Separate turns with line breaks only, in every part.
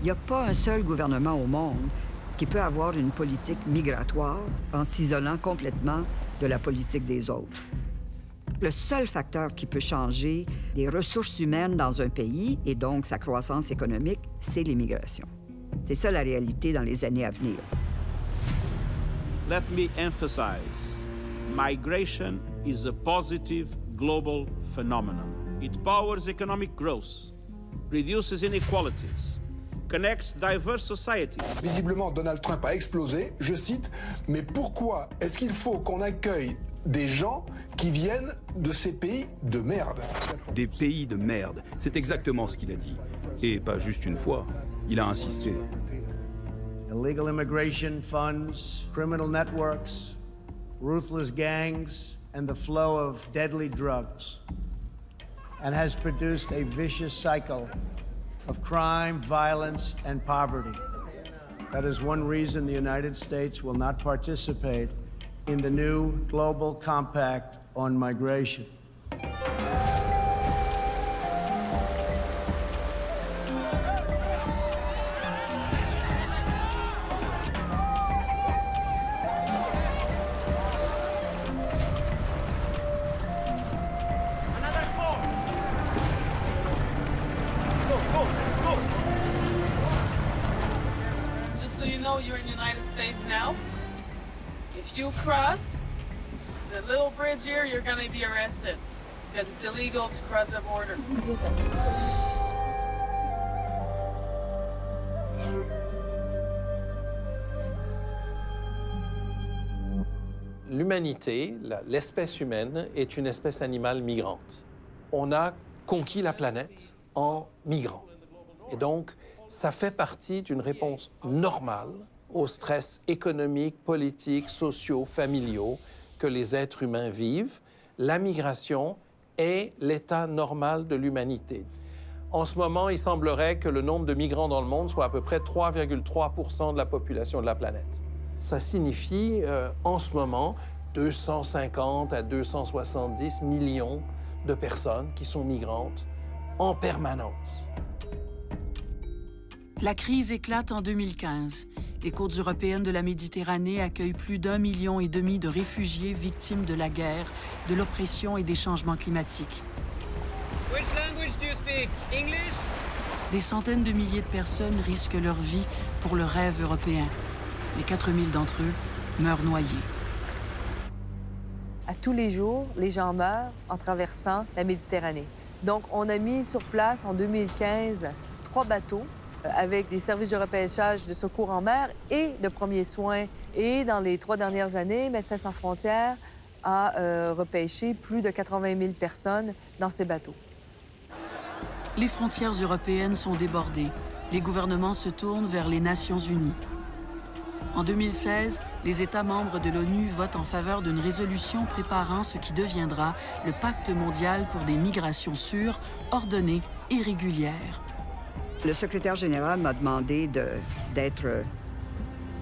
n'y a pas un seul gouvernement au monde qui peut avoir une politique migratoire en s'isolant complètement de la politique des autres. Le seul facteur qui peut changer les ressources humaines dans un pays et donc sa croissance économique, c'est l'immigration. C'est ça la réalité dans les années à venir.
Let me emphasize, migration is a positive global phenomenon. It powers economic growth, reduces inequalities, connects diverse societies.
Visiblement, Donald Trump a explosé, je cite, « Mais pourquoi est-ce qu'il faut qu'on accueille des gens qui viennent de ces pays de merde ?»
Des pays de merde, c'est exactement ce qu'il a dit. Et pas juste une fois, il a insisté.
Illegal immigration funds, criminal networks, ruthless gangs, and the flow of deadly drugs, and has produced a vicious cycle of crime, violence, and poverty. That is one reason the United States will not participate in the new Global Compact on Migration.
You're in the United States now. If you cross the little bridge here, you're going to be arrested because it's illegal to cross the border.
L'humanité, l'espèce humaine, est une espèce animale migrante. On a conquis la planète en migrant. Et donc, ça fait partie d'une réponse normale aux stress économiques, politiques, sociaux, familiaux que les êtres humains vivent. La migration est l'état normal de l'humanité. En ce moment, il semblerait que le nombre de migrants dans le monde soit à peu près 3,3% de la population de la planète. Ça signifie, en ce moment, 250 à 270 millions de personnes qui sont migrantes en permanence.
La crise éclate en 2015. Les côtes européennes de la Méditerranée accueillent plus d'1,5 million de réfugiés victimes de la guerre, de l'oppression et des changements climatiques.
Which language do you speak? English?
Des centaines de milliers de personnes risquent leur vie pour le rêve européen. Et 4000 d'entre eux meurent noyés.
À tous les jours, les gens meurent en traversant la Méditerranée. Donc, on a mis sur place en 2015 3 bateaux avec des services de repêchage de secours en mer et de premiers soins. Et dans les 3 dernières années, Médecins sans frontières a repêché plus de 80 000 personnes dans ces bateaux.
Les frontières européennes sont débordées. Les gouvernements se tournent vers les Nations unies. En 2016, les États membres de l'ONU votent en faveur d'une résolution préparant ce qui deviendra le Pacte mondial pour des migrations sûres, ordonnées et régulières.
Le secrétaire général m'a demandé d'être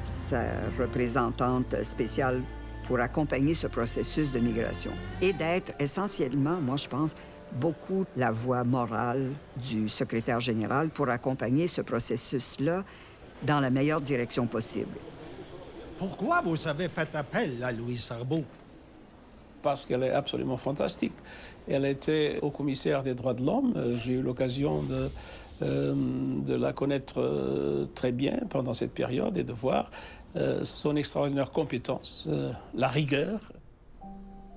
sa représentante spéciale pour accompagner ce processus de migration et d'être essentiellement, moi je pense, beaucoup la voix morale du secrétaire général pour accompagner ce processus-là dans la meilleure direction possible.
Pourquoi vous avez fait appel à Louise Arbour?
Parce qu'elle est absolument fantastique. Elle était au commissaire des droits de l'homme. J'ai eu l'occasion de la connaître très bien pendant cette période et de voir son extraordinaire compétence, la rigueur.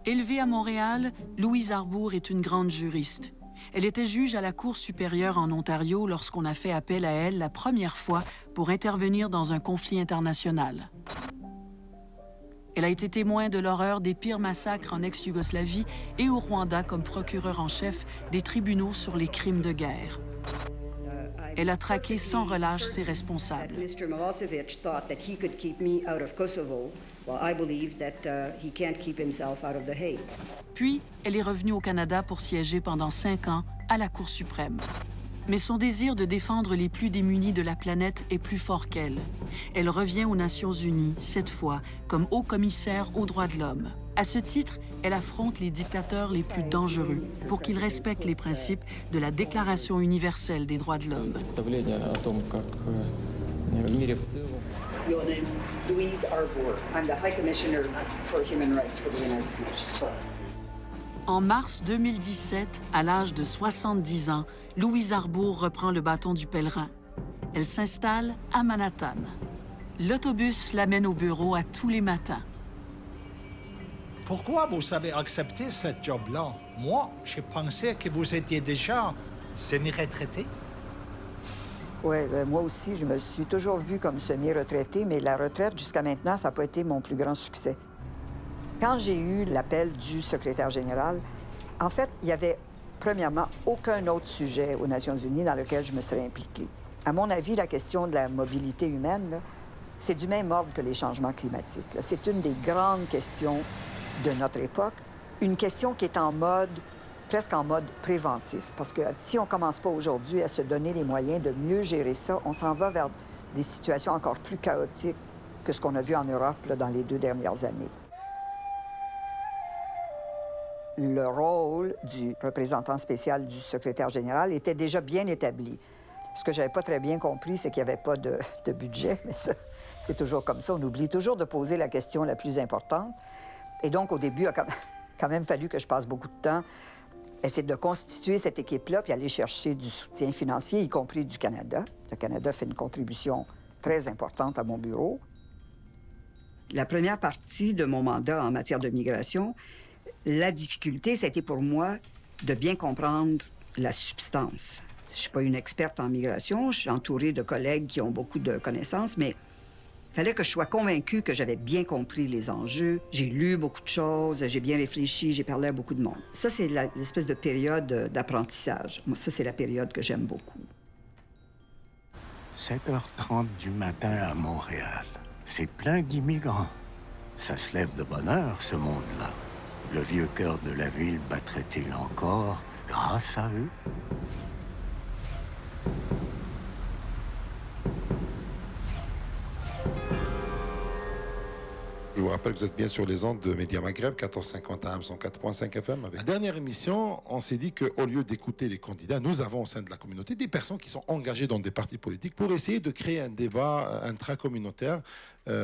Élevée à Montréal, Louise Arbour est une grande juriste. Elle était juge à la Cour supérieure en Ontario lorsqu'on a fait appel à elle la première fois pour intervenir dans un conflit international. Elle a été témoin de l'horreur des pires massacres en ex-Yougoslavie et au Rwanda comme procureur en chef des tribunaux sur les crimes de guerre. Elle a traqué sans relâche ses responsables. Puis, elle est revenue au Canada pour siéger pendant 5 ans à la Cour suprême. Mais son désir de défendre les plus démunis de la planète est plus fort qu'elle. Elle revient aux Nations unies, cette fois, comme haut-commissaire aux droits de l'homme. À ce titre, elle affronte les dictateurs les plus dangereux pour qu'ils respectent les principes de la Déclaration universelle des droits de l'homme.
Your name? Louise Arbour. I'm the High Commissioner for Human Rights for the United Nations.
En mars 2017, à l'âge de 70 ans, Louise Arbour reprend le bâton du pèlerin. Elle s'installe à Manhattan. L'autobus l'amène au bureau à tous les matins.
Pourquoi vous avez accepté ce job-là? Moi, je pensais que vous étiez déjà semi-retraité.
Oui, moi aussi, je me suis toujours vue comme semi-retraitée, mais la retraite, jusqu'à maintenant, ça n'a pas été mon plus grand succès. Quand j'ai eu l'appel du secrétaire général, en fait, il y avait, premièrement, aucun autre sujet aux Nations unies dans lequel je me serais impliquée. À mon avis, la question de la mobilité humaine, là, c'est du même ordre que les changements climatiques. Là. C'est une des grandes questions de notre époque, une question qui est en mode, presque en mode préventif, parce que si on ne commence pas aujourd'hui à se donner les moyens de mieux gérer ça, on s'en va vers des situations encore plus chaotiques que ce qu'on a vu en Europe là, dans les 2 dernières années. Le rôle du représentant spécial du secrétaire général était déjà bien établi. Ce que je n'avais pas très bien compris, c'est qu'il n'y avait pas de budget, mais ça, c'est toujours comme ça. On oublie toujours de poser la question la plus importante. Et donc, au début, il a quand même fallu que je passe beaucoup de temps essayer de constituer cette équipe-là puis aller chercher du soutien financier, y compris du Canada. Le Canada fait une contribution très importante à mon bureau. La première partie de mon mandat en matière de migration, la difficulté, ça a été pour moi de bien comprendre la substance. Je ne suis pas une experte en migration, je suis entourée de collègues qui ont beaucoup de connaissances, mais il fallait que je sois convaincue que j'avais bien compris les enjeux. J'ai lu beaucoup de choses, j'ai bien réfléchi, j'ai parlé à beaucoup de monde. Ça, c'est l'espèce de période d'apprentissage. Moi, ça, c'est la période que j'aime beaucoup.
7h30 du matin à Montréal. C'est plein d'immigrants. Ça se lève de bonne heure, ce monde-là. Le vieux cœur de la ville battrait-il encore grâce à eux?
Je vous rappelle que vous êtes bien sur les ondes de Média Maghreb, 1450 AM, 104.5 FM. Avec la dernière émission, on s'est dit qu'au lieu d'écouter les candidats, nous avons au sein de la communauté des personnes qui sont engagées dans des partis politiques pour essayer de créer un débat intracommunautaire,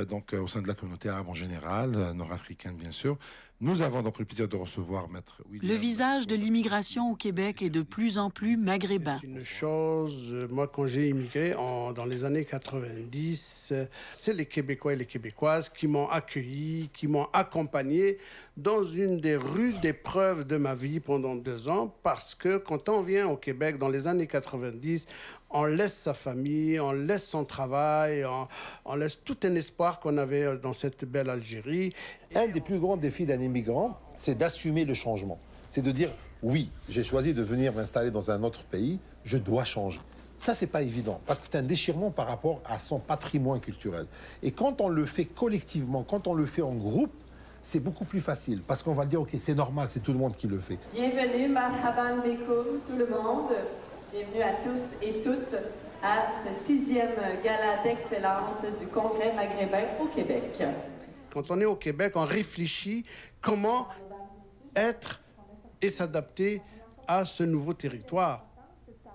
donc au sein de la communauté arabe en général, nord-africaine bien sûr. Nous avons donc le plaisir de recevoir Maître William.
Le visage de l'immigration au Québec est de plus en plus maghrébin.
C'est une chose, moi quand j'ai immigré dans les années 90, c'est les Québécois et les Québécoises qui m'ont accueilli, qui m'ont accompagné dans une des rudes épreuves de ma vie pendant 2 ans, parce que quand on vient au Québec dans les années 90, on laisse sa famille, on laisse son travail, on laisse tout un espoir qu'on avait dans cette belle Algérie.
Un des plus grands défis d'un immigrant, c'est d'assumer le changement. C'est de dire, oui, j'ai choisi de venir m'installer dans un autre pays, je dois changer. Ça, c'est pas évident, parce que c'est un déchirement par rapport à son patrimoine culturel. Et quand on le fait collectivement, quand on le fait en groupe, c'est beaucoup plus facile, parce qu'on va dire, OK, c'est normal, c'est tout le monde qui le fait.
Bienvenue, marhaban bikoum, tout le monde. Bienvenue à tous et toutes à ce 6e gala d'excellence du Congrès maghrébin au Québec.
Quand on est au Québec, on réfléchit comment être et s'adapter à ce nouveau territoire.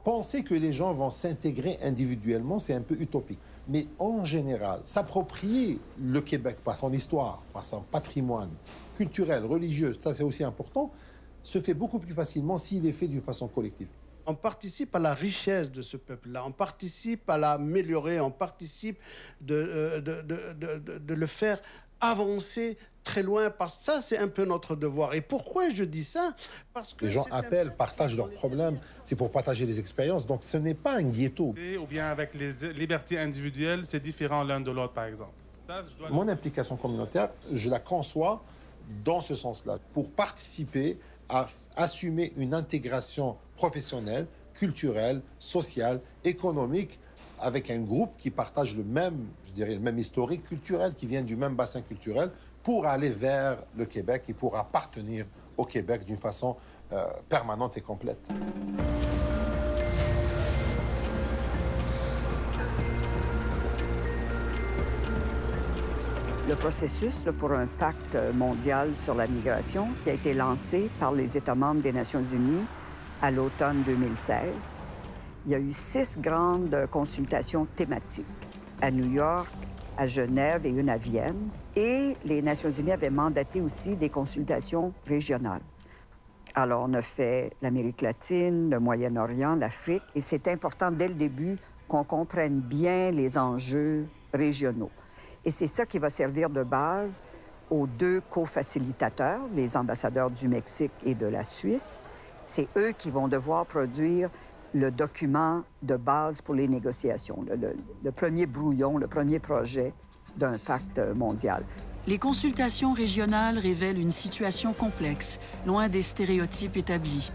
Penser que les gens vont s'intégrer individuellement, c'est un peu utopique. Mais en général, s'approprier le Québec par son histoire, par son patrimoine culturel, religieux, ça c'est aussi important, se fait beaucoup plus facilement s'il est fait d'une façon collective.
On participe à la richesse de ce peuple-là, on participe à l'améliorer, on participe de le faire avancer très loin, parce que ça, c'est un peu notre devoir. Et pourquoi je dis ça? Parce que
les gens appellent, partagent leurs problèmes, c'est pour partager les expériences, donc ce n'est pas un ghetto.
Ou bien avec les libertés individuelles, c'est différent l'un de l'autre, par exemple.
Mon implication communautaire, je la conçois dans ce sens-là, pour participer à assumer une intégration professionnelle, culturelle, sociale, économique, avec un groupe qui partage le même, je dirais, le même historique culturel, qui vient du même bassin culturel, pour aller vers le Québec et pour appartenir au Québec d'une façon permanente et complète.
le processus pour un pacte mondial sur la migration qui a été lancé par les États membres des Nations unies à l'automne 2016. Il y a eu 6 grandes consultations thématiques à New York, à Genève et une à Vienne. Et les Nations unies avaient mandaté aussi des consultations régionales. Alors, on a fait l'Amérique latine, le Moyen-Orient, l'Afrique, et c'est important dès le début qu'on comprenne bien les enjeux régionaux. Et c'est ça qui va servir de base aux 2 co-facilitateurs, les ambassadeurs du Mexique et de la Suisse. C'est eux qui vont devoir produire le document de base pour les négociations, le premier brouillon, le premier projet d'un pacte mondial.
Les consultations régionales révèlent une situation complexe, loin des stéréotypes établis.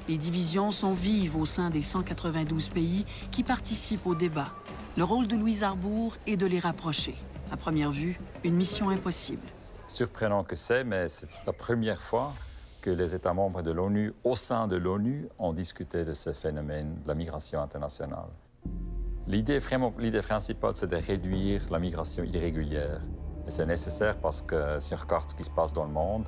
Les divisions sont vives au sein des 192 pays qui participent au débat. Le rôle de Louise Arbour est de les rapprocher. À première vue, une mission impossible.
Surprenant que c'est, mais c'est la première fois que les États membres de l'ONU, au sein de l'ONU, ont discuté de ce phénomène de la migration internationale. L'idée principale, c'est de réduire la migration irrégulière. Et c'est nécessaire parce que si on regarde ce qui se passe dans le monde,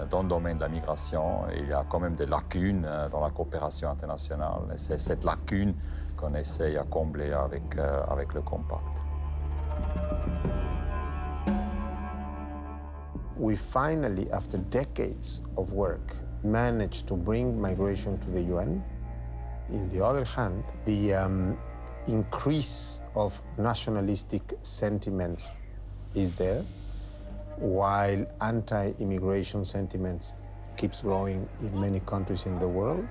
dans le domaine de la migration, il y a quand même des lacunes dans la coopération internationale. Et c'est cette lacune qu'on essaye à combler avec le compact.
We finally, after decades of work, managed to bring migration to the UN. On the other hand, the increase of nationalistic sentiments is there, while anti-immigration sentiments keeps growing in many countries in the world.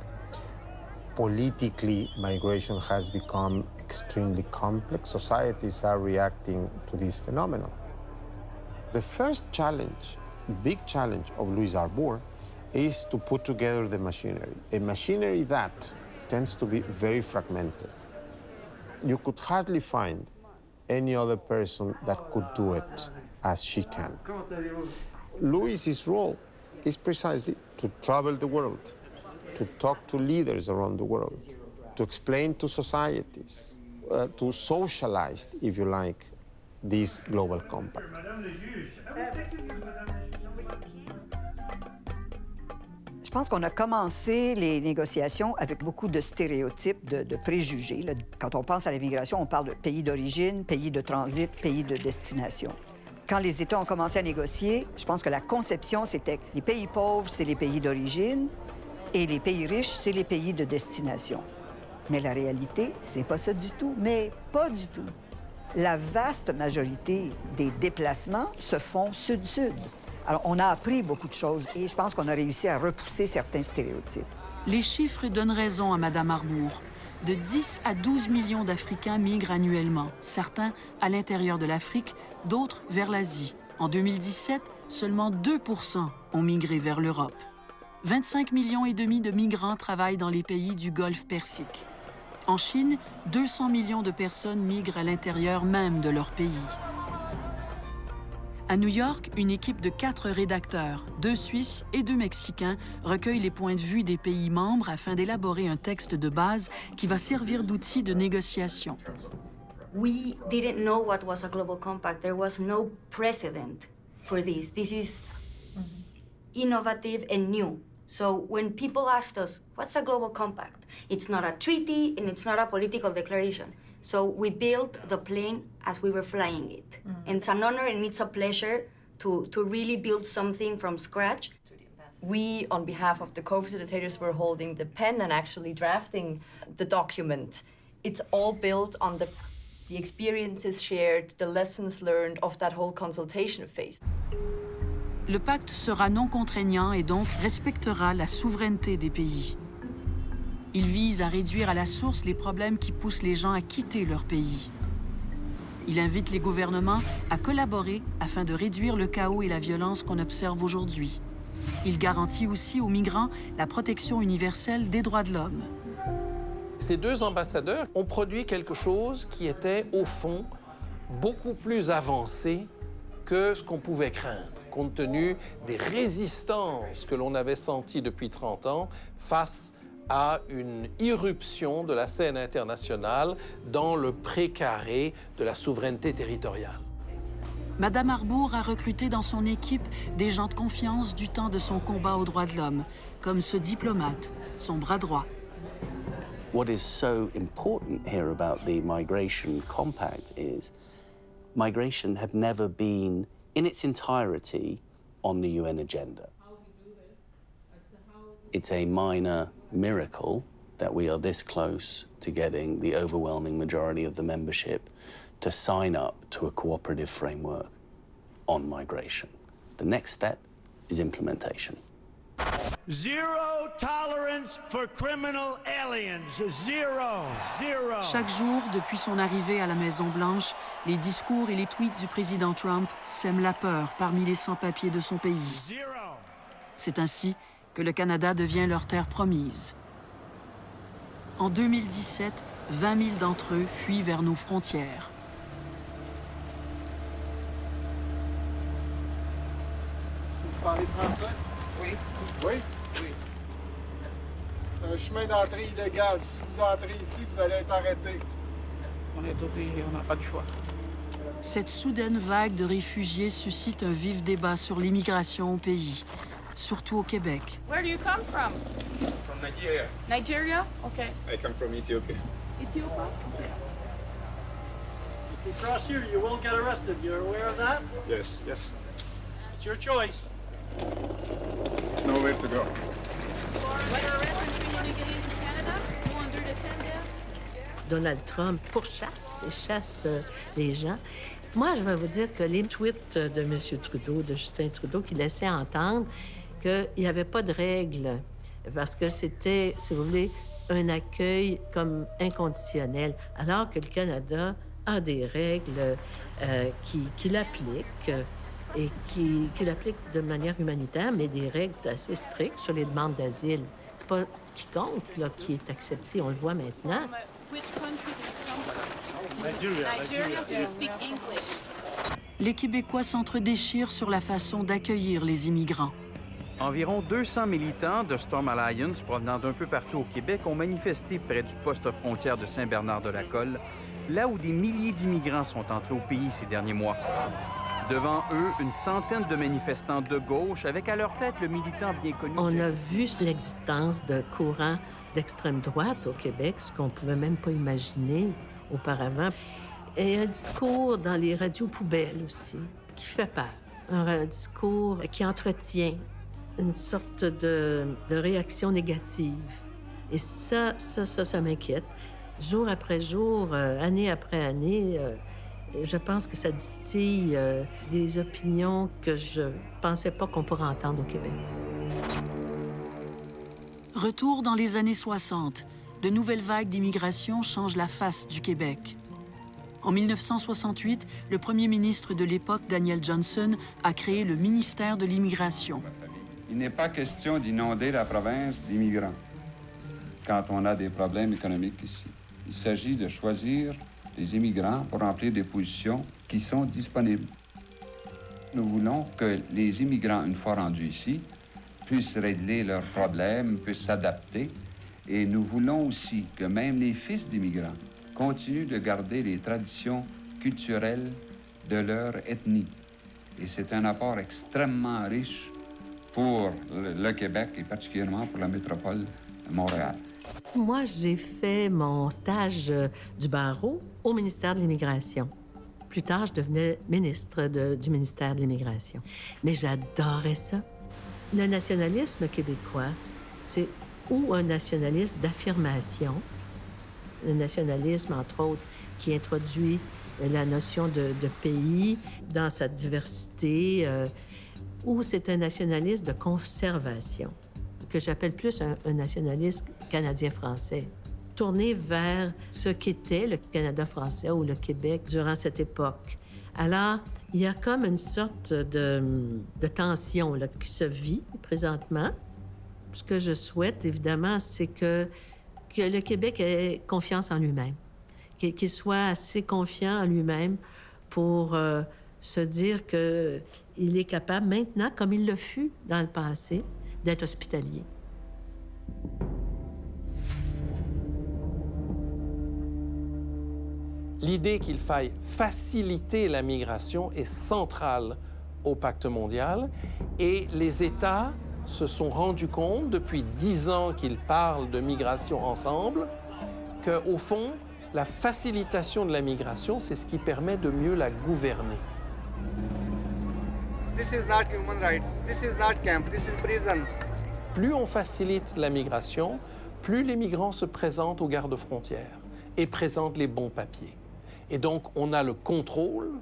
Politically, migration has become extremely complex. Societies are reacting to this phenomenon. The first challenge, big challenge of Louise Arbour is to put together the machinery, a machinery that tends to be very fragmented. You could hardly find any other person that could do it as she can. Louise's role is precisely to travel the world, to talk to leaders around the world, to explain to societies, to socialize, if you like, this global compact.
Je pense qu'on a commencé les négociations avec beaucoup de stéréotypes, de préjugés. Là, quand on pense à l'immigration, on parle de pays d'origine, pays de transit, pays de destination. Quand les États ont commencé à négocier, je pense que la conception, c'était que les pays pauvres, c'est les pays d'origine, et les pays riches, c'est les pays de destination. Mais la réalité, c'est pas ça du tout, mais pas du tout. La vaste majorité des déplacements se font sud-sud. Alors, on a appris beaucoup de choses et je pense qu'on a réussi à repousser certains stéréotypes.
Les chiffres donnent raison à Mme Arbour. De 10 à 12 millions d'Africains migrent annuellement, certains à l'intérieur de l'Afrique, d'autres vers l'Asie. En 2017, seulement 2% ont migré vers l'Europe. 25,5 millions de migrants travaillent dans les pays du Golfe Persique. En Chine, 200 millions de personnes migrent à l'intérieur même de leur pays. À New York, une équipe de 4 rédacteurs, 2 Suisses et 2 Mexicains, recueille les points de vue des pays membres afin d'élaborer un texte de base qui va servir d'outil de négociation.
We didn't know what was a global compact. There was no precedent for this. This is innovative and new. So when people asked us, what's a global compact? It's not a treaty and it's not a political declaration. So we built the plane as we were flying it. And it's an honor and it's a pleasure to really build something from scratch.
We, on behalf of the co-facilitators, were holding the pen and actually drafting the document. It's all built on the experiences shared, the lessons learned of that whole consultation phase.
Le pacte sera non contraignant et donc respectera la souveraineté des pays. Il vise à réduire à la source les problèmes qui poussent les gens à quitter leur pays. Il invite les gouvernements à collaborer afin de réduire le chaos et la violence qu'on observe aujourd'hui. Il garantit aussi aux migrants la protection universelle des droits de l'homme.
Ces 2 ambassadeurs ont produit quelque chose qui était, au fond, beaucoup plus avancé que ce qu'on pouvait craindre, compte tenu des résistances que l'on avait senties depuis 30 ans face à une irruption de la scène internationale dans le précaré de la souveraineté territoriale.
Madame Arbour a recruté dans son équipe des gens de confiance du temps de son combat aux droits de l'homme, comme ce diplomate, son bras droit.
What is so important here about the Migration Compact is migration had never been, in its entirety, on the UN agenda. It's a minor miracle that we are this close to getting the overwhelming majority of the membership to sign up to a cooperative framework on migration. The next step is implementation.
Zero tolerance for criminal aliens. Zero. Zero.
Chaque jour, depuis son arrivée à la Maison-Blanche, les discours et les tweets du président Trump sèment la peur parmi les sans-papiers de son pays. C'est ainsi que le Canada devient leur terre promise. En 2017, 20 000 d'entre eux fuient vers nos frontières.
Vous parlez français? Oui. Oui? Oui. C'est un chemin d'entrée illégal. Si vous entrez ici, vous allez être arrêté. On est obligé, on n'a pas de choix.
Cette soudaine vague de réfugiés suscite un vif débat sur l'immigration au pays, surtout au Québec.
Where do you come from?
From Nigeria.
Nigeria? Okay.
I come from Ethiopia.
Ethiopia? Okay.
If you cross here, you will get arrested. You're aware of that?
Yes, yes.
It's your choice.
Nowhere to go.
Donald Trump pourchasse et chasse les gens. Moi, je vais vous dire que les tweets de M. Trudeau, de Justin Trudeau, qui laissaient entendre qu'il n'y avait pas de règles parce que c'était, si vous voulez, un accueil comme inconditionnel, alors que le Canada a des règles qui l'appliquent et qui l'appliquent de manière humanitaire, mais des règles assez strictes sur les demandes d'asile. C'est pas quiconque là, qui est accepté, on le voit maintenant.
Les Québécois s'entre-déchirent sur la façon d'accueillir les immigrants.
Environ 200 militants de Storm Alliance provenant d'un peu partout au Québec ont manifesté près du poste frontière de Saint-Bernard-de-la-Colle, là où des milliers d'immigrants sont entrés au pays ces derniers mois. Devant eux, une centaine de manifestants de gauche, avec à leur tête le militant bien connu...
On a vu l'existence de courants d'extrême droite au Québec, ce qu'on ne pouvait même pas imaginer auparavant. Et un discours dans les radios poubelles aussi, qui fait peur. Un discours qui entretient une sorte de réaction négative. Et ça m'inquiète. Jour après jour, année après année, je pense que ça distille des opinions que je pensais pas qu'on pourrait entendre au Québec.
Retour dans les années 60. De nouvelles vagues d'immigration changent la face du Québec. En 1968, le premier ministre de l'époque, Daniel Johnson, a créé le ministère de l'Immigration.
Il n'est pas question d'inonder la province d'immigrants quand on a des problèmes économiques ici. Il s'agit de choisir des immigrants pour remplir des positions qui sont disponibles. Nous voulons que les immigrants, une fois rendus ici, puissent régler leurs problèmes, puissent s'adapter. Et nous voulons aussi que même les fils d'immigrants continuent de garder les traditions culturelles de leur ethnie. Et c'est un apport extrêmement riche pour le Québec et particulièrement pour la métropole de Montréal.
Moi, j'ai fait mon stage du barreau au ministère de l'Immigration. Plus tard, je devenais ministre du ministère de l'Immigration. Mais j'adorais ça. Le nationalisme québécois, c'est ou un nationalisme d'affirmation, le nationalisme, entre autres, qui introduit la notion de pays dans sa diversité, ou c'est un nationalisme de conservation, que j'appelle plus un nationalisme canadien-français, tourné vers ce qu'était le Canada français ou le Québec durant cette époque. Alors, il y a comme une sorte de tension là, qui se vit présentement. Ce que je souhaite, évidemment, c'est que le Québec ait confiance en lui-même, qu'il soit assez confiant en lui-même pour se dire qu'il est capable maintenant, comme il le fut dans le passé, d'être hospitalier.
l'idée qu'il faille faciliter la migration est centrale au pacte mondial et les États se sont rendus compte, depuis 10 ans qu'ils parlent de migration ensemble, qu'au fond, la facilitation de la migration, c'est ce qui permet de mieux la gouverner.
This is not human rights. This is not camp. This is prison.
Plus on facilite la migration, plus les migrants se présentent aux gardes-frontières et présentent les bons papiers. Et donc, on a le contrôle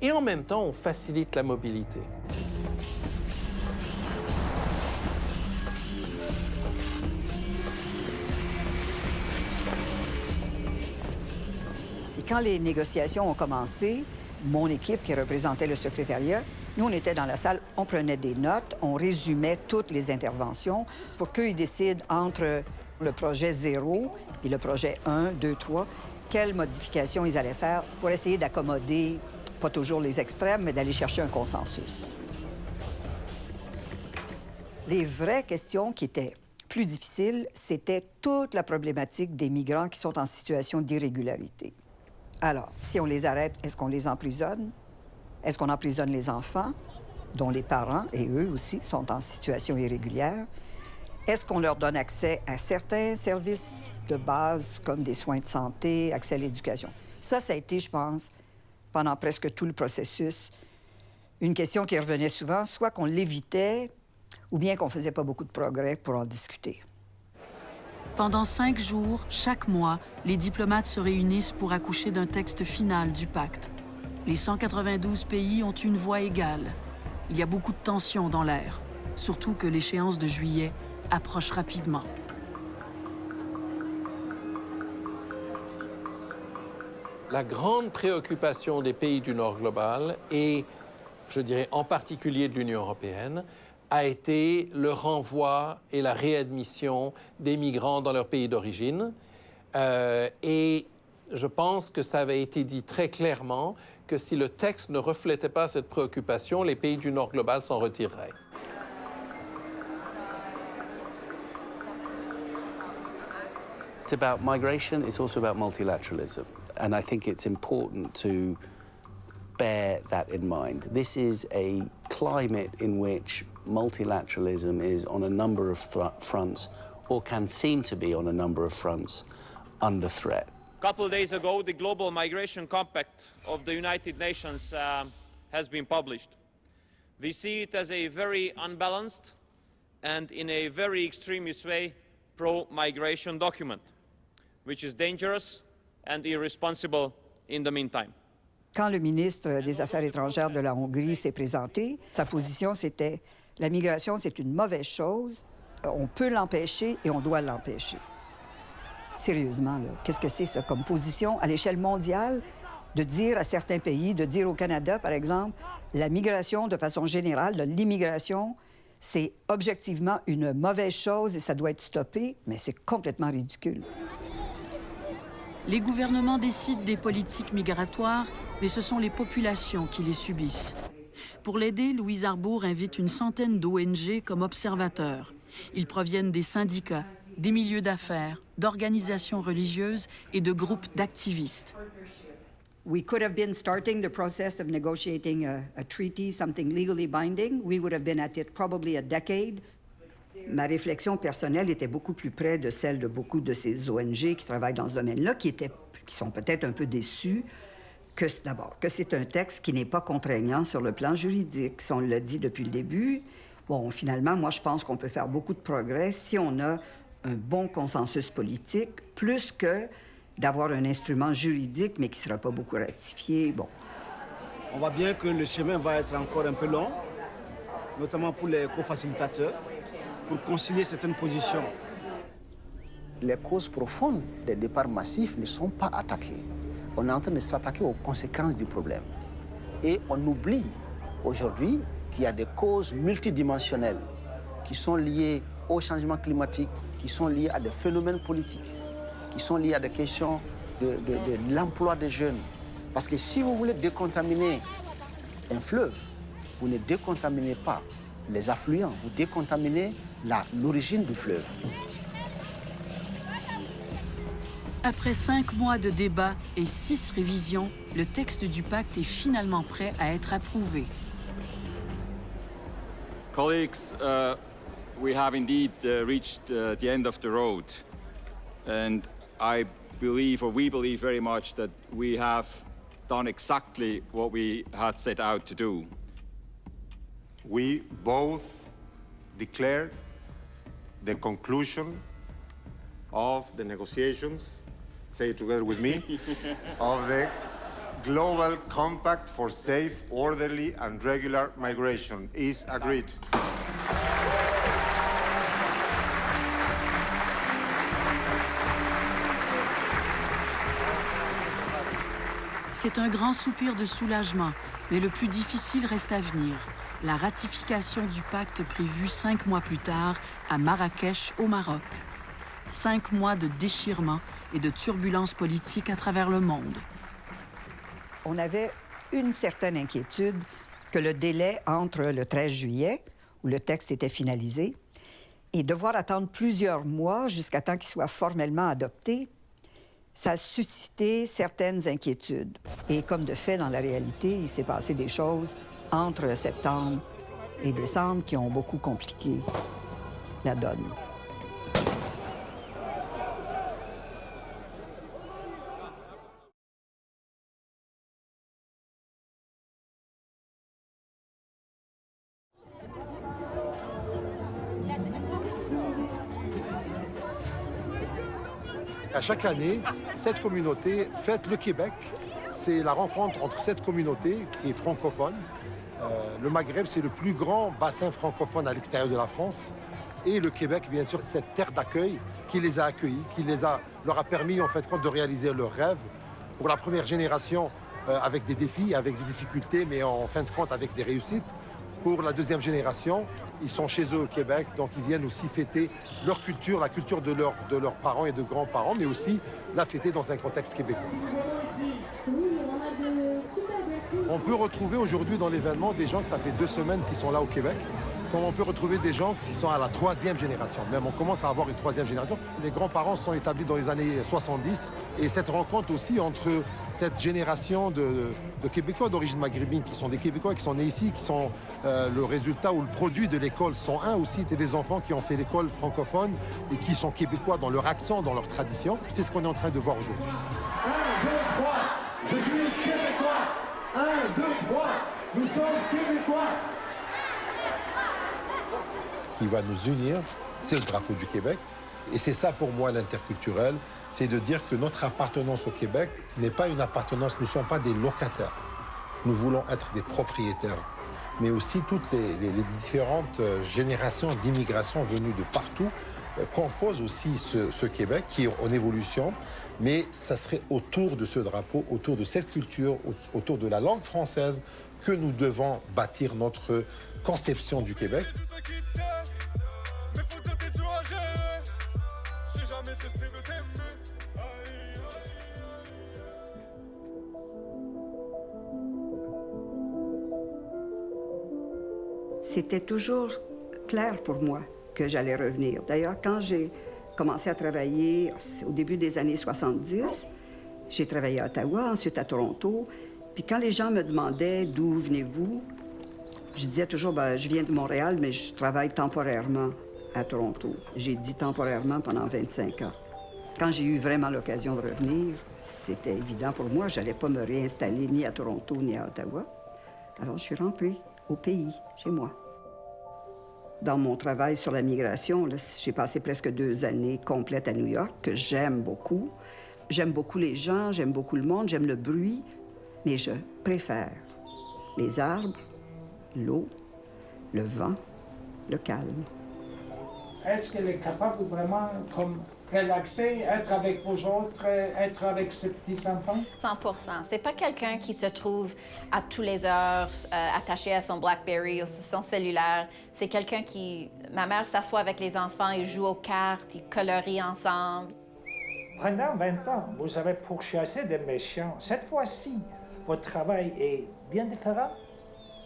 et en même temps, on facilite la mobilité.
Et quand les négociations ont commencé, mon équipe qui représentait le secrétariat, nous, on était dans la salle, on prenait des notes, on résumait toutes les interventions pour qu'ils décident entre le projet 0 et le projet 1, 2, 3, quelles modifications ils allaient faire pour essayer d'accommoder, pas toujours les extrêmes, mais d'aller chercher un consensus. Les vraies questions qui étaient plus difficiles, c'était toute la problématique des migrants qui sont en situation d'irrégularité. Alors, si on les arrête, est-ce qu'on les emprisonne? Est-ce qu'on emprisonne les enfants, dont les parents, et eux aussi, sont en situation irrégulière? Est-ce qu'on leur donne accès à certains services de base, comme des soins de santé, accès à l'éducation? Ça a été, je pense, pendant presque tout le processus, une question qui revenait souvent, soit qu'on l'évitait, ou bien qu'on ne faisait pas beaucoup de progrès pour en discuter.
Pendant 5 jours, chaque mois, les diplomates se réunissent pour accoucher d'un texte final du pacte. Les 192 pays ont une voix égale. Il y a beaucoup de tensions dans l'air, surtout que l'échéance de juillet approche rapidement.
La grande préoccupation des pays du Nord global, et je dirais en particulier de l'Union européenne, a été le renvoi et la réadmission des migrants dans leur pays d'origine. Et je pense que ça avait été dit très clairement que si le texte ne reflétait pas cette préoccupation, les pays du Nord global s'en retireraient.
It's about migration, it's also about multilateralism. And I think it's important to bear that in mind. This is a climate in which multilateralism is on a number of fronts, or can seem to be on a number of fronts, under threat.
A couple of days ago, the Global Migration Compact of the United Nations has been published. We see it as a very unbalanced and in a very extremist way pro-migration document, which is dangerous and irresponsible in the meantime.
Quand le ministre des Affaires étrangères de la Hongrie s'est présenté, sa position, c'était « La migration, c'est une mauvaise chose. On peut l'empêcher et on doit l'empêcher. » Sérieusement, qu'est-ce que c'est ça comme position à l'échelle mondiale de dire à certains pays, de dire au Canada, par exemple, la migration de façon générale, l'immigration, c'est objectivement une mauvaise chose et ça doit être stoppé, mais c'est complètement ridicule.
Les gouvernements décident des politiques migratoires, mais ce sont les populations qui les subissent. Pour l'aider, Louise Arbour invite une centaine d'ONG comme observateurs. Ils proviennent des syndicats, des milieux d'affaires, d'organisations religieuses et de groupes d'activistes.
We could have been starting the process of negotiating a treaty, something legally binding. We would have been at it probably a decade. Ma réflexion personnelle était beaucoup plus près de celle de beaucoup de ces ONG qui travaillent dans ce domaine-là, qui sont peut-être un peu déçus que, d'abord, que c'est un texte qui n'est pas contraignant sur le plan juridique. Si on l'a dit depuis le début, bon, finalement, moi, je pense qu'on peut faire beaucoup de progrès si on a un bon consensus politique, plus que d'avoir un instrument juridique, mais qui ne sera pas beaucoup ratifié. Bon.
On voit bien que le chemin va être encore un peu long, notamment pour les co-facilitateurs, pour concilier certaines positions.
Les causes profondes des départs massifs ne sont pas attaquées. On est en train de s'attaquer aux conséquences du problème. Et on oublie aujourd'hui qu'il y a des causes multidimensionnelles qui sont liées au changement climatique, qui sont liées à des phénomènes politiques, qui sont liées à des questions de l'emploi des jeunes. Parce que si vous voulez décontaminer un fleuve, vous ne décontaminez pas les affluents, vous décontaminez l'origine du fleuve.
Après 5 mois de débats et 6 révisions, le texte du pacte est finalement prêt à être approuvé.
Colleagues, we have indeed reached the end of the road. And I believe, or we believe very much, that we have done exactly what we had set out to do.
We both declared the conclusion of the negotiations, say it together with me, of the Global Compact for Safe, Orderly and Regular Migration is agreed.
C'est un grand soupir de soulagement, mais le plus difficile reste à venir. La ratification du pacte prévu 5 mois plus tard à Marrakech, au Maroc. 5 mois de déchirement et de turbulences politiques à travers le monde.
On avait une certaine inquiétude que le délai entre le 13 juillet, où le texte était finalisé, et devoir attendre plusieurs mois jusqu'à temps qu'il soit formellement adopté, ça a suscité certaines inquiétudes. Et comme de fait, dans la réalité, il s'est passé des choses entre septembre et décembre qui ont beaucoup compliqué la donne.
À chaque année, cette communauté fête le Québec. C'est la rencontre entre cette communauté qui est francophone. Le Maghreb, c'est le plus grand bassin francophone à l'extérieur de la France. Et le Québec, bien sûr, cette terre d'accueil qui les a accueillis, leur a permis, en fait, de réaliser leurs rêves. Pour la première génération, avec des défis, avec des difficultés, mais en fin de compte, avec des réussites. Pour la deuxième génération, ils sont chez eux au Québec, donc ils viennent aussi fêter leur culture, la culture de leurs parents et de grands-parents, mais aussi la fêter dans un contexte québécois. On peut retrouver aujourd'hui dans l'événement des gens que ça fait 2 semaines qui sont là au Québec, comme on peut retrouver des gens qui sont à la 3e génération. Même on commence à avoir une 3e génération. Les grands-parents sont établis dans les années 70 et cette rencontre aussi entre cette génération de Québécois d'origine maghrébine qui sont des Québécois qui sont nés ici, qui sont le résultat ou le produit de l'école 101 aussi. C'est des enfants qui ont fait l'école francophone et qui sont Québécois dans leur accent, dans leur tradition. C'est ce qu'on est en train de voir aujourd'hui.
1, 2, 3, je suis Québécois. 1, 2, 3, nous sommes Québécois.
Ce qui va nous unir, c'est le drapeau du Québec. Et c'est ça pour moi l'interculturel, c'est de dire que notre appartenance au Québec n'est pas une appartenance, nous ne sommes pas des locataires. Nous voulons être des propriétaires. Mais aussi toutes les différentes générations d'immigration venues de partout composent aussi ce Québec qui est en évolution. Mais ça serait autour de ce drapeau, autour de cette culture, autour de la langue française que nous devons bâtir notre conception du Québec.
C'était toujours clair pour moi que j'allais revenir. D'ailleurs, quand j'ai commencé à travailler au début des années 70, j'ai travaillé à Ottawa, ensuite à Toronto. Puis quand les gens me demandaient d'où venez-vous, je disais toujours, je viens de Montréal, mais je travaille temporairement à Toronto. J'ai dit temporairement pendant 25 ans. Quand j'ai eu vraiment l'occasion de revenir, c'était évident pour moi, je n'allais pas me réinstaller ni à Toronto ni à Ottawa. Alors je suis rentrée au pays, chez moi. Dans mon travail sur la migration, j'ai passé presque 2 années complètes à New York, que j'aime beaucoup. J'aime beaucoup les gens, j'aime beaucoup le monde, j'aime le bruit, mais je préfère les arbres, l'eau, le vent, le calme.
Est-ce qu'elle est capable vraiment, comme relaxer, être avec vous autres, être avec ses petits-enfants?
100%. C'est pas quelqu'un qui se trouve à toutes les heures attaché à son BlackBerry ou son cellulaire. C'est quelqu'un qui... Ma mère s'assoit avec les enfants, ils jouent aux cartes, ils colorient ensemble.
Pendant 20 ans, vous avez pourchassé des méchants. Cette fois-ci, votre travail est bien différent?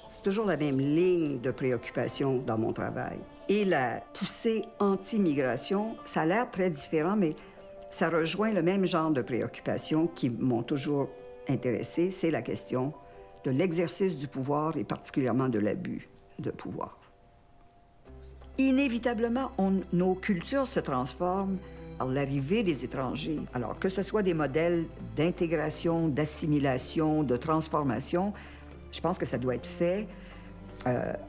C'est toujours la même ligne de préoccupation dans mon travail. Et la poussée anti-migration, ça a l'air très différent, mais Ça rejoint le même genre de préoccupations qui m'ont toujours intéressé, c'est la question de l'exercice du pouvoir et particulièrement de l'abus de pouvoir. Inévitablement, nos cultures se transforment par l'arrivée des étrangers. Alors, que ce soit des modèles d'intégration, d'assimilation, de transformation, je pense que ça doit être fait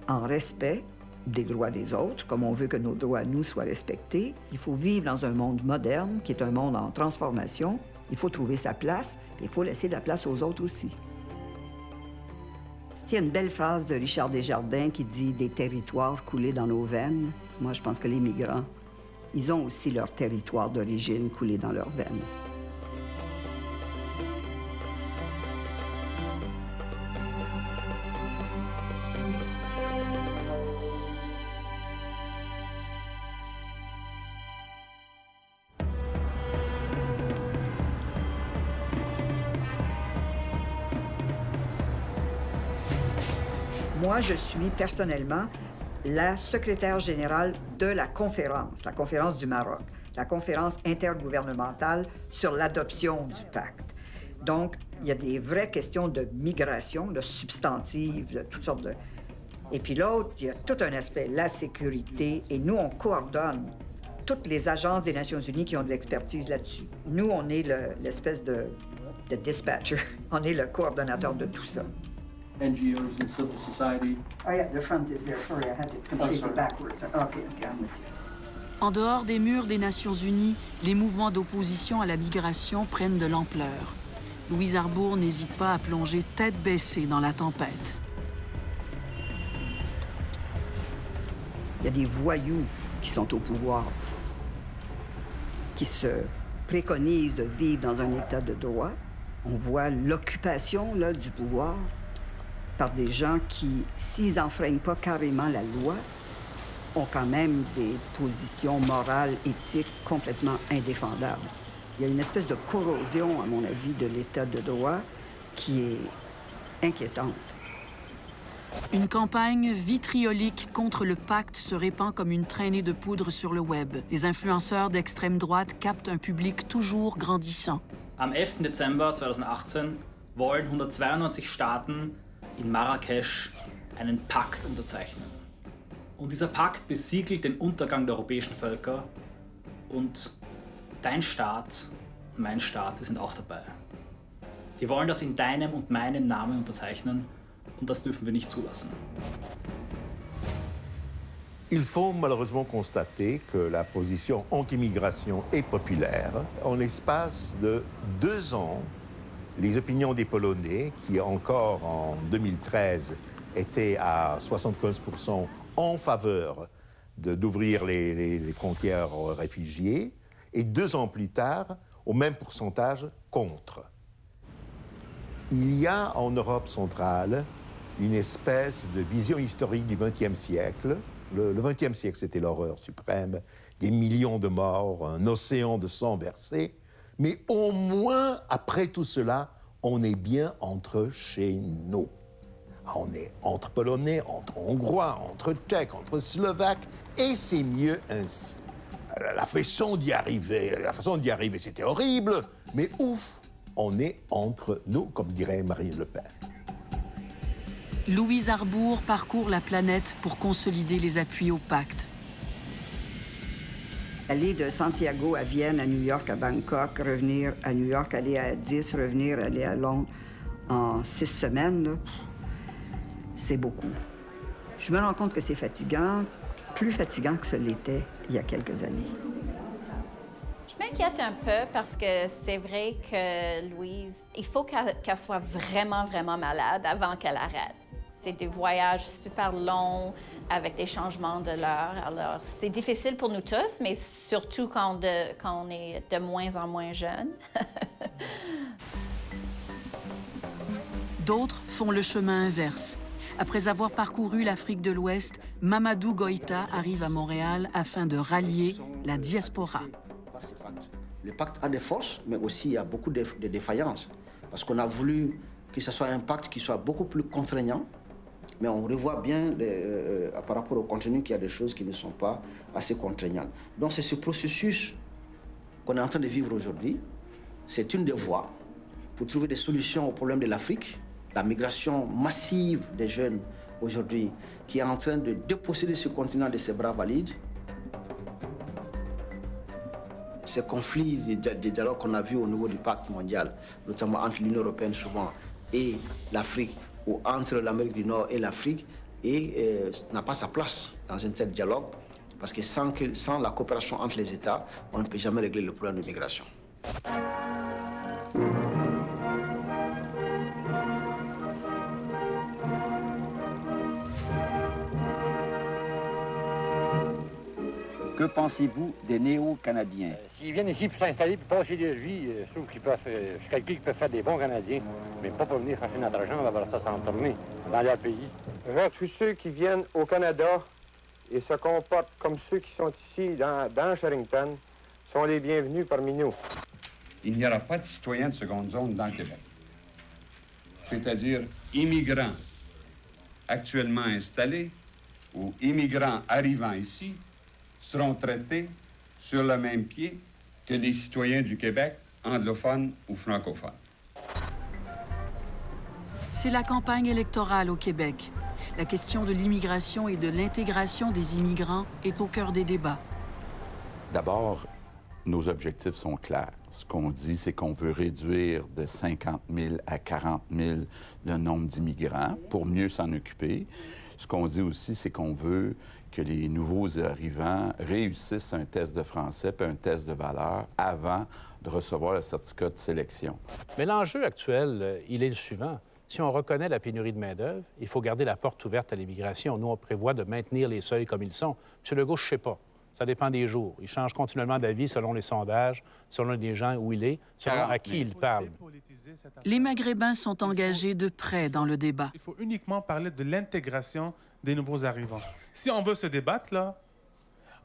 en respect des droits des autres, comme on veut que nos droits, nous, soient respectés. Il faut vivre dans un monde moderne, qui est un monde en transformation. Il faut trouver sa place, et il faut laisser de la place aux autres aussi. Il y a une belle phrase de Richard Desjardins qui dit « des territoires coulés dans nos veines ». Moi, je pense que les migrants, ils ont aussi leur territoire d'origine coulé dans leurs veines. Moi, je suis personnellement la secrétaire générale de la conférence du Maroc, la conférence intergouvernementale sur l'adoption du pacte. Donc, il y a des vraies questions de migration, de substantives, de toutes sortes de... Et puis l'autre, il y a tout un aspect, la sécurité, et nous, on coordonne toutes les agences des Nations unies qui ont de l'expertise là-dessus. Nous, on est l'espèce de dispatcher, on est le coordonnateur de tout ça.
NGOs and civil society.
Oh yeah, the front is there. Sorry, I had it completely backwards. Okay, I'm with you.
En dehors des murs des Nations unies, les mouvements d'opposition à la migration prennent de l'ampleur. Louise Arbour n'hésite pas à plonger tête baissée dans la tempête.
Il y a des voyous qui sont au pouvoir, qui se préconisent de vivre dans un état de droit. On voit l'occupation là, du pouvoir par des gens qui, s'ils n'enfreignent pas carrément la loi, ont quand même des positions morales, éthiques complètement indéfendables. Il y a une espèce de corrosion, à mon avis, de l'état de droit qui est inquiétante.
Une campagne vitriolique contre le pacte se répand comme une traînée de poudre sur le web. Les influenceurs d'extrême droite captent un public toujours grandissant.
Am 11. Dezember 2018 wollen 192 Staaten in Marrakesch einen Pakt unterzeichnen. Und dieser Pakt besiegelt den Untergang der europäischen Völker und dein Staat und mein Staat, wir sind auch dabei. Die wollen das in deinem und meinem Namen unterzeichnen und das dürfen wir nicht zulassen.
Il faut malheureusement constater que la position anti-immigration est populaire. En l'espace de 2 ans, les opinions des Polonais, qui encore en 2013 étaient à 75% en faveur d'ouvrir les frontières aux réfugiés, et 2 ans plus tard, au même pourcentage, contre. Il y a en Europe centrale une espèce de vision historique du XXe siècle. Le XXe siècle, c'était l'horreur suprême, des millions de morts, un océan de sang versé. Mais au moins, après tout cela, on est bien entre chez nous. On est entre Polonais, entre Hongrois, entre Tchèques, entre Slovaques, et c'est mieux ainsi. La façon d'y arriver, c'était horrible, mais ouf, on est entre nous, comme dirait Marine Le Pen.
Louise Arbour parcourt la planète pour consolider les appuis au pacte.
Aller de Santiago à Vienne, à New York, à Bangkok, revenir à New York, aller à Addis, revenir, aller à Londres en 6 semaines, là, c'est beaucoup. Je me rends compte que c'est fatigant, plus fatigant que ce l'était il y a quelques années.
Je m'inquiète un peu parce que c'est vrai que Louise, il faut qu'elle soit vraiment, vraiment malade avant qu'elle arrête. C'est des voyages super longs avec des changements de l'heure. Alors, c'est difficile pour nous tous, mais surtout quand on est de moins en moins jeunes.
D'autres font le chemin inverse. Après avoir parcouru l'Afrique de l'Ouest, Mamadou Goïta arrive à Montréal afin de rallier la diaspora.
Le pacte a des forces, mais aussi il y a beaucoup de défaillances. Parce qu'on a voulu que ce soit un pacte qui soit beaucoup plus contraignant, mais on revoit bien par rapport au contenu qu'il y a des choses qui ne sont pas assez contraignantes. Donc c'est ce processus qu'on est en train de vivre aujourd'hui, c'est une des voies pour trouver des solutions aux problèmes de l'Afrique. La migration massive des jeunes aujourd'hui qui est en train de déposséder ce continent de ses bras valides. Ces conflits des dialogues qu'on a vus au niveau du pacte mondial, notamment entre l'Union européenne souvent et l'Afrique, ou entre l'Amérique du Nord et l'Afrique, n'a pas sa place dans un tel dialogue, parce que sans la coopération entre les États, on ne peut jamais régler le problème de migration.
Que pensez-vous des néo-Canadiens?
S'ils viennent ici pour s'installer et passer leur vie, je trouve qu'ils peuvent, je suis quelqu'un qui peut faire des bons Canadiens, mais pas pour venir chercher notre argent, on va voir ça s'en tourner dans leur pays.
Tous ceux qui viennent au Canada et se comportent comme ceux qui sont ici dans Sherrington sont les bienvenus parmi nous.
Il n'y aura pas de citoyens de seconde zone dans le Québec. C'est-à-dire immigrants actuellement installés ou immigrants arrivant ici seront traités sur le même pied que les citoyens du Québec, anglophones ou francophones.
C'est la campagne électorale au Québec. La question de l'immigration et de l'intégration des immigrants est au cœur des débats.
D'abord, nos objectifs sont clairs. Ce qu'on dit, c'est qu'on veut réduire de 50 000 à 40 000 le nombre d'immigrants pour mieux s'en occuper. Ce qu'on dit aussi, c'est qu'on veut que les nouveaux arrivants réussissent un test de français puis un test de valeur avant de recevoir le certificat de sélection.
Mais l'enjeu actuel, il est le suivant. Si on reconnaît la pénurie de main-d'œuvre, il faut garder la porte ouverte à l'immigration. Nous, on prévoit de maintenir les seuils comme ils sont. M. Legault, je ne sais pas. Ça dépend des jours. Il change continuellement d'avis selon les sondages, selon les gens où il est, selon à qui il parle.
Les Maghrébins sont engagés de près dans le débat.
Il faut uniquement parler de l'intégration des nouveaux arrivants. Si on veut se débattre, là,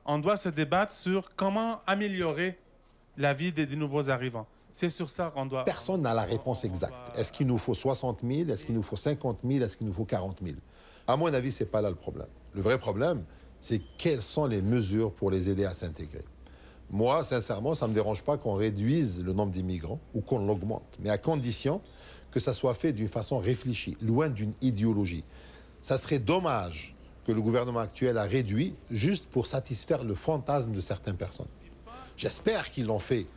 on doit se débattre sur comment améliorer la vie des nouveaux arrivants. C'est sur ça qu'on doit...
Personne n'a la réponse exacte. Est-ce qu'il nous faut 60 000? Est-ce qu'il nous faut 50 000? Est-ce qu'il nous faut 40 000? À mon avis, ce n'est pas là le problème. Le vrai problème, c'est quelles sont les mesures pour les aider à s'intégrer. Moi, sincèrement, ça ne me dérange pas qu'on réduise le nombre d'immigrants ou qu'on l'augmente, mais à condition que ça soit fait d'une façon réfléchie, loin d'une idéologie. Ça serait dommage que le gouvernement actuel a réduit juste pour satisfaire le fantasme de certaines personnes. J'espère qu'ils l'ont fait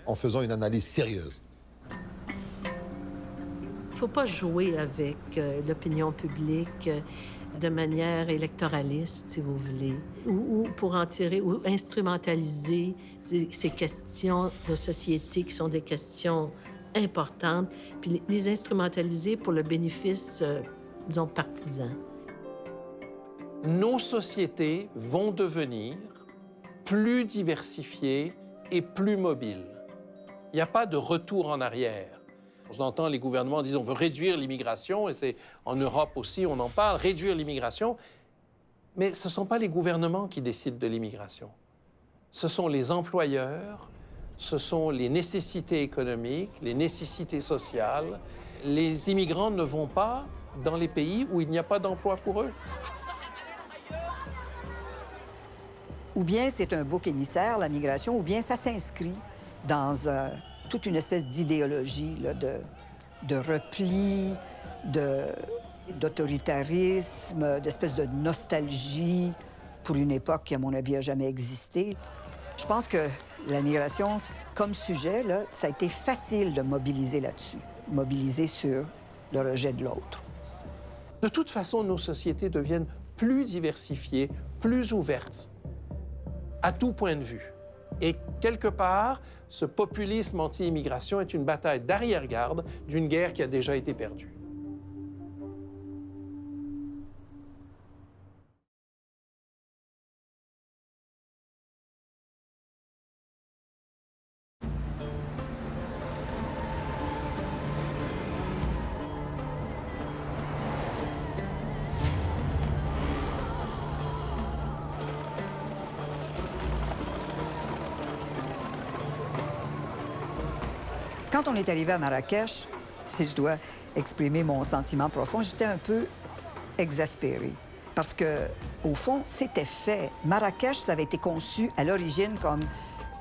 en faisant une analyse sérieuse.
Il ne faut pas jouer avec l'opinion publique de manière électoraliste, si vous voulez, ou pour en tirer, ou instrumentaliser ces questions de société qui sont des questions importantes, puis les instrumentaliser pour le bénéfice, disons, partisan.
Nos sociétés vont devenir plus diversifiées et plus mobiles. Il n'y a pas de retour en arrière. On entend les gouvernements dire on veut réduire l'immigration, et c'est en Europe aussi, on en parle, réduire l'immigration. Mais ce ne sont pas les gouvernements qui décident de l'immigration. Ce sont les employeurs, ce sont les nécessités économiques, les nécessités sociales. Les immigrants ne vont pas dans les pays où il n'y a pas d'emploi pour eux.
Ou bien c'est un bouc émissaire, la migration, ou bien ça s'inscrit dans toute une espèce d'idéologie de repli, d'autoritarisme, d'espèce de nostalgie pour une époque qui, à mon avis, n'a jamais existé. Je pense que la migration, comme sujet, là, ça a été facile de mobiliser là-dessus, mobiliser sur le rejet de l'autre.
De toute façon, nos sociétés deviennent plus diversifiées, plus ouvertes, à tout point de vue. Et quelque part, ce populisme anti-immigration est une bataille d'arrière-garde d'une guerre qui a déjà été perdue.
Quand on est arrivé à Marrakech, si je dois exprimer mon sentiment profond, j'étais un peu exaspérée. Parce que, au fond, c'était fait. Marrakech, ça avait été conçu à l'origine comme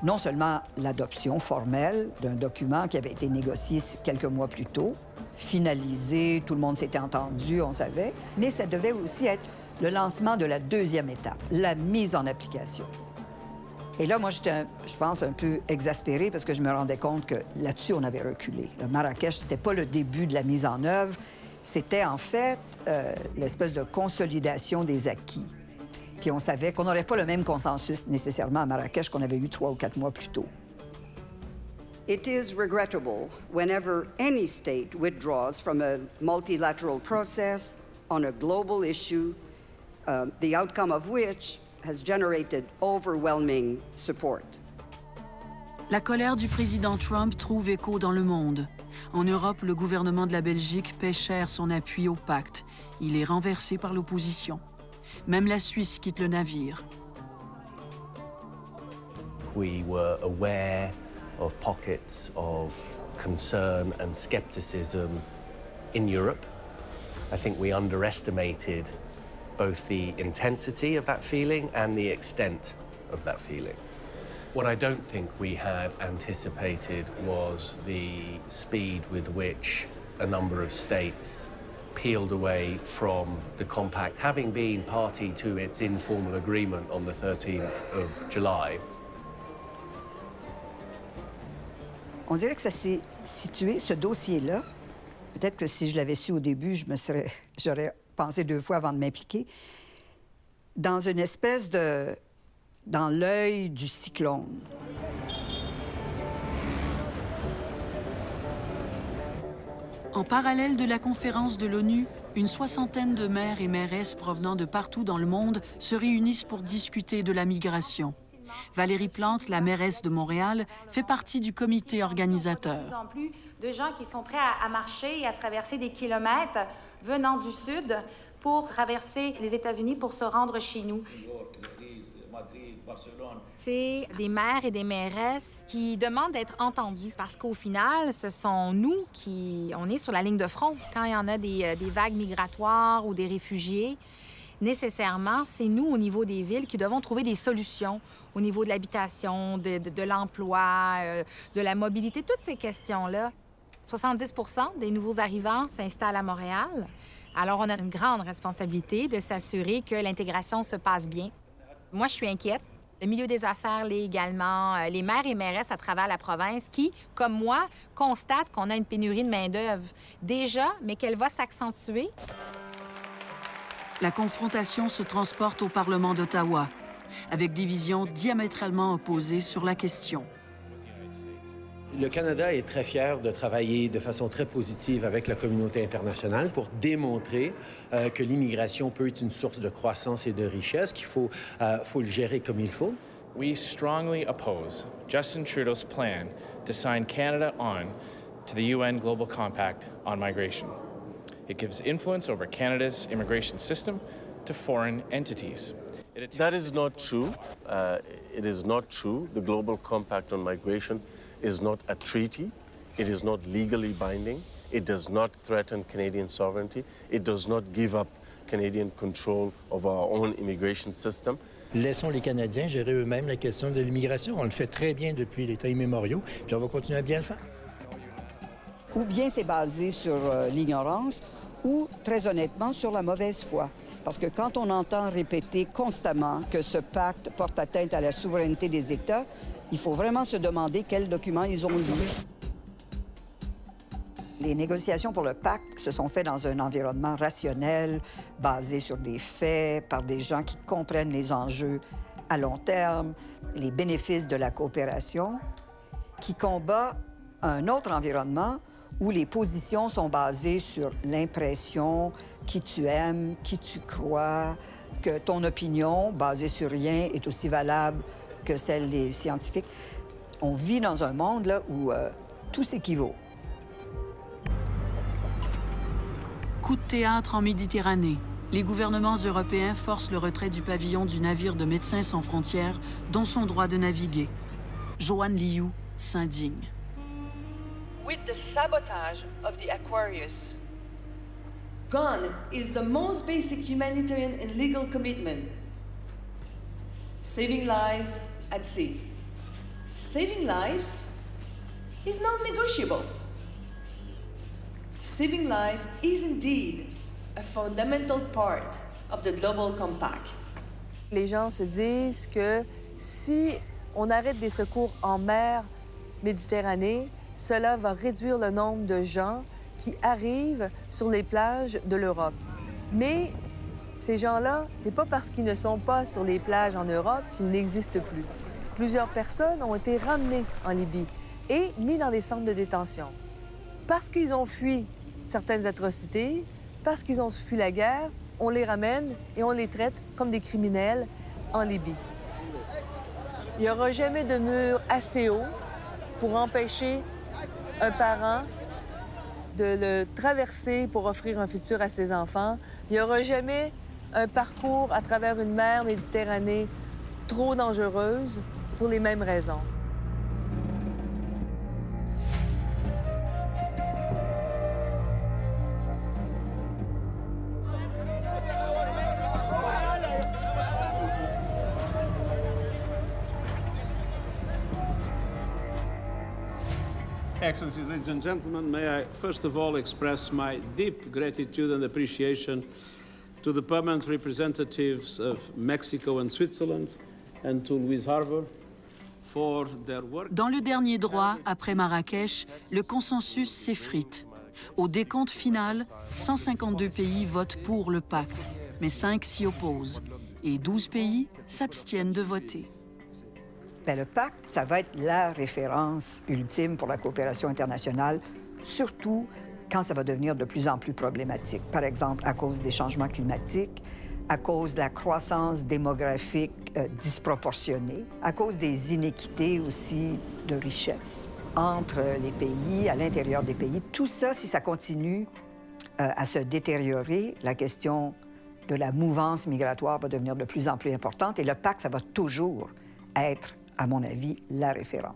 non seulement l'adoption formelle d'un document qui avait été négocié quelques mois plus tôt, finalisé, tout le monde s'était entendu, on savait, mais ça devait aussi être le lancement de la deuxième étape, la mise en application. Et là, moi, j'étais, je pense, un peu exaspérée parce que je me rendais compte que là-dessus, on avait reculé. Le Marrakech, c'était pas le début de la mise en œuvre, c'était en fait l'espèce de consolidation des acquis. Puis on savait qu'on n'aurait pas le même consensus nécessairement à Marrakech qu'on avait eu 3 ou 4 mois plus tôt.
It is regrettable whenever any state withdraws from a multilateral process on a global issue, the outcome of which has generated overwhelming support.
La colère du président Trump trouve écho dans le monde. En Europe, le gouvernement de la Belgique paie cher son appui au pacte. Il est renversé par l'opposition. Même la Suisse quitte le navire.
We were aware of pockets of concern and skepticism in Europe. I think we underestimated both the intensity of that feeling and the extent of that feeling. What I don't think we had anticipated was the speed with which a number of states peeled away from the compact, having been party to its informal agreement on the 13th of July.
On dirait que ça s'est situé, ce dossier-là, peut-être que si je l'avais su au début, j'aurais pensé 2 fois avant de m'impliquer, dans une espèce de... dans l'œil du cyclone.
En parallèle de la conférence de l'ONU, une soixantaine de maires et mairesses provenant de partout dans le monde se réunissent pour discuter de la migration. Valérie Plante, la mairesse de Montréal, fait partie du comité organisateur.
De plus en plus de gens qui sont prêts à marcher et à traverser des kilomètres venant du sud pour traverser les États-Unis pour se rendre chez nous. C'est des maires et des mairesses qui demandent d'être entendus parce qu'au final, ce sont nous on est sur la ligne de front. Quand il y en a des vagues migratoires ou des réfugiés, nécessairement, c'est nous, au niveau des villes, qui devons trouver des solutions au niveau de l'habitation, de l'emploi, de la mobilité, toutes ces questions-là. 70 % des nouveaux arrivants s'installent à Montréal. Alors, on a une grande responsabilité de s'assurer que l'intégration se passe bien. Moi, je suis inquiète. Le milieu des affaires l'est également. Les maires et mairesses à travers la province qui, comme moi, constatent qu'on a une pénurie de main-d'œuvre déjà, mais qu'elle va s'accentuer.
La confrontation se transporte au Parlement d'Ottawa, avec des visions diamétralement opposées sur la question.
Le Canada est très fier de travailler de façon très positive avec la communauté internationale pour démontrer que l'immigration peut être une source de croissance et de richesse, qu'il faut le gérer comme il faut.
We strongly oppose Justin Trudeau's plan to sign Canada on to the UN Global Compact on migration. It gives influence over Canada's immigration system to foreign entities.
That is not true. It is not true. The Global Compact on Migration is not a treaty. It is not legally binding. It does not threaten Canadian sovereignty. It does not give up Canadian control of our own immigration system.
Laissons les Canadiens gérer eux-mêmes la question de l'immigration. On le fait très bien depuis les temps immémoriaux, puis on va continuer à bien le faire.
Ou bien c'est basé sur l'ignorance, ou, très honnêtement, sur la mauvaise foi. Parce que quand on entend répéter constamment que ce pacte porte atteinte à la souveraineté des États, il faut vraiment se demander quels documents ils ont lus. Les négociations pour le pacte se sont faites dans un environnement rationnel, basé sur des faits, par des gens qui comprennent les enjeux à long terme, les bénéfices de la coopération, qui combat un autre environnement où les positions sont basées sur l'impression, qui tu aimes, qui tu crois, que ton opinion, basée sur rien, est aussi valable que celle des scientifiques. On vit dans un monde là, où tout s'équivaut.
Coup de théâtre en Méditerranée. Les gouvernements européens forcent le retrait du pavillon du navire de Médecins sans frontières, dont son droit de naviguer. Joanne Liu s'indigne.
With the sabotage of the Aquarius, gone is the most basic humanitarian and legal commitment: saving lives at sea. saving lives is non-negotiable. Saving life is indeed a fundamental part of the Global Compact.
Les gens se disent que si on arrête des secours en mer Méditerranée, cela va réduire le nombre de gens qui arrivent sur les plages de l'Europe. Mais ces gens-là, c'est pas parce qu'ils ne sont pas sur les plages en Europe qu'ils n'existent plus. Plusieurs personnes ont été ramenées en Libye et mis dans des centres de détention. Parce qu'ils ont fui certaines atrocités, parce qu'ils ont fui la guerre, on les ramène et on les traite comme des criminels en Libye. Il n'y aura jamais de mur assez haut pour empêcher un parent de le traverser pour offrir un futur à ses enfants. Il n'y aura jamais un parcours à travers une mer Méditerranée trop dangereuse pour les mêmes raisons.
Excellencies, ladies and gentlemen, may I first of all express my deep gratitude and appreciation to the permanent representatives of Mexico and Switzerland and to Louise Harbour for their work.
Dans le dernier droit, après Marrakech, le consensus s'effrite. Au décompte final, 152 pays votent pour le pacte, mais 5 s'y opposent et 12 pays s'abstiennent de voter.
Bien, le pacte, ça va être la référence ultime pour la coopération internationale, surtout quand ça va devenir de plus en plus problématique. Par exemple, à cause des changements climatiques, à cause de la croissance démographique disproportionnée, à cause des inéquités aussi de richesse entre les pays, à l'intérieur des pays. Tout ça, si ça continue à se détériorer, la question de la mouvance migratoire va devenir de plus en plus importante et le pacte, ça va toujours être, à mon avis, la référence.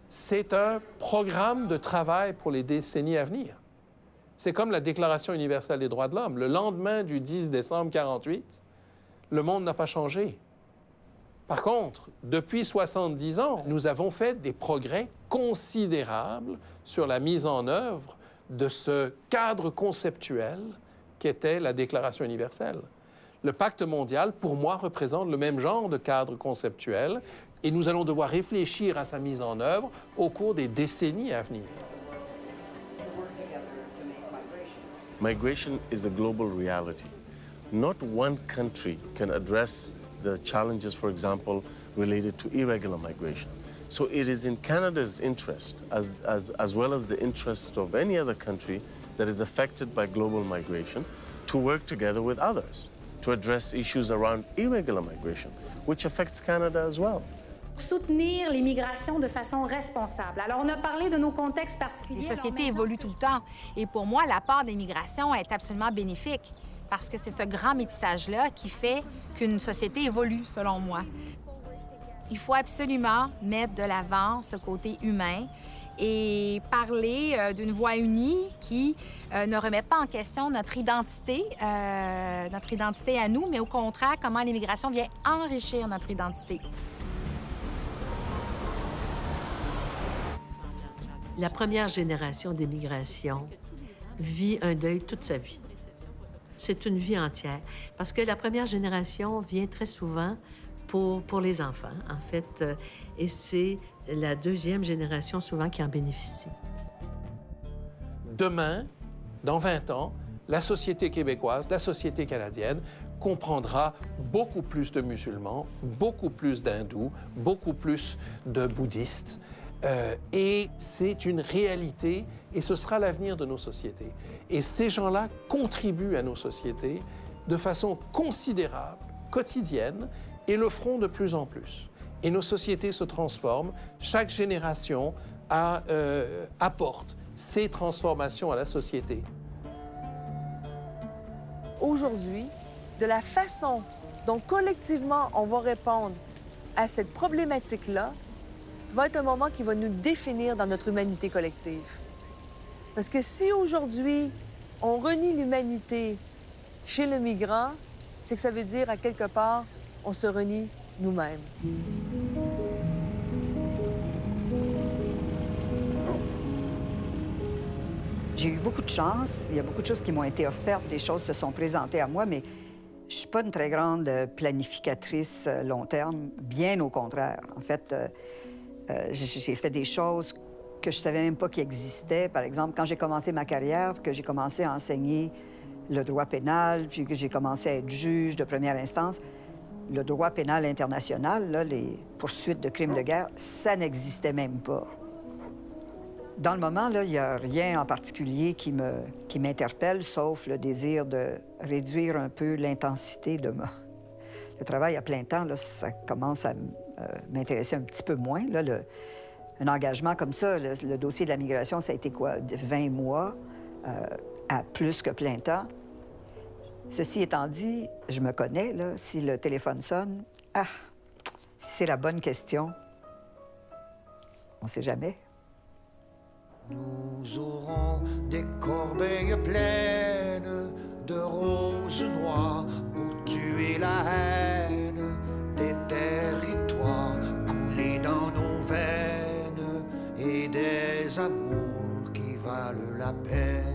C'est un programme de travail pour les décennies à venir. C'est comme la Déclaration universelle des droits de l'homme. Le lendemain du 10 décembre 1948, le monde n'a pas changé. Par contre, depuis 70 ans, nous avons fait des progrès considérables sur la mise en œuvre de ce cadre conceptuel qu'était la Déclaration universelle. Le pacte mondial, pour moi, représente le même genre de cadre conceptuel et nous allons devoir réfléchir à sa mise en œuvre au cours des décennies à venir.
Migration is a global reality. Not one country can address the challenges, for example, related to irregular migration. So it is in Canada's interest, as well as the interest of any other country that is affected by global migration, to work together with others to address issues around irregular migration, which affects Canada as well.
Soutenir l'immigration de façon responsable. Alors, on a parlé de nos contextes particuliers. Les sociétés évoluent tout le temps. Et pour moi, la part des migrations est absolument bénéfique parce que c'est ce grand métissage-là qui fait qu'une société évolue, selon moi. Il faut absolument mettre de l'avant ce côté humain et parler d'une voix unie qui ne remet pas en question notre identité à nous, mais au contraire, comment l'immigration vient enrichir notre identité.
La première génération d'immigration vit un deuil toute sa vie. C'est une vie entière. Parce que la première génération vient très souvent pour les enfants, en fait. Et c'est la deuxième génération souvent qui en bénéficie.
Demain, dans 20 ans, la société québécoise, la société canadienne comprendra beaucoup plus de musulmans, beaucoup plus d'hindous, beaucoup plus de bouddhistes. Et c'est une réalité et ce sera l'avenir de nos sociétés. Et ces gens-là contribuent à nos sociétés de façon considérable, quotidienne, et le feront de plus en plus. Et nos sociétés se transforment. Chaque génération apporte ses transformations à la société.
Aujourd'hui, de la façon dont collectivement on va répondre à cette problématique-là, va être un moment qui va nous définir dans notre humanité collective. Parce que si aujourd'hui, on renie l'humanité chez le migrant, c'est que ça veut dire, à quelque part, on se renie nous-mêmes.
J'ai eu beaucoup de chance. Il y a beaucoup de choses qui m'ont été offertes, des choses se sont présentées à moi, mais je suis pas une très grande planificatrice long terme, bien au contraire. En fait, j'ai fait des choses que je savais même pas qu'ils existaient. Par exemple, quand j'ai commencé ma carrière, que j'ai commencé à enseigner le droit pénal, puis que j'ai commencé à être juge de première instance, le droit pénal international, là, les poursuites de crimes de guerre, ça n'existait même pas. Dans le moment, là, il n'y a rien en particulier qui m'interpelle, sauf le désir de réduire un peu l'intensité de le travail à plein temps. Là, ça commence à m'intéresser un petit peu moins. Là, un engagement comme ça, le dossier de la migration, ça a été quoi? 20 mois à plus que plein temps. Ceci étant dit, je me connais, là, si le téléphone sonne, c'est la bonne question. On ne sait jamais.
Nous aurons des corbeilles pleines de roses noires pour tuer la haine des territoires coulés dans nos veines et des amours qui valent la peine.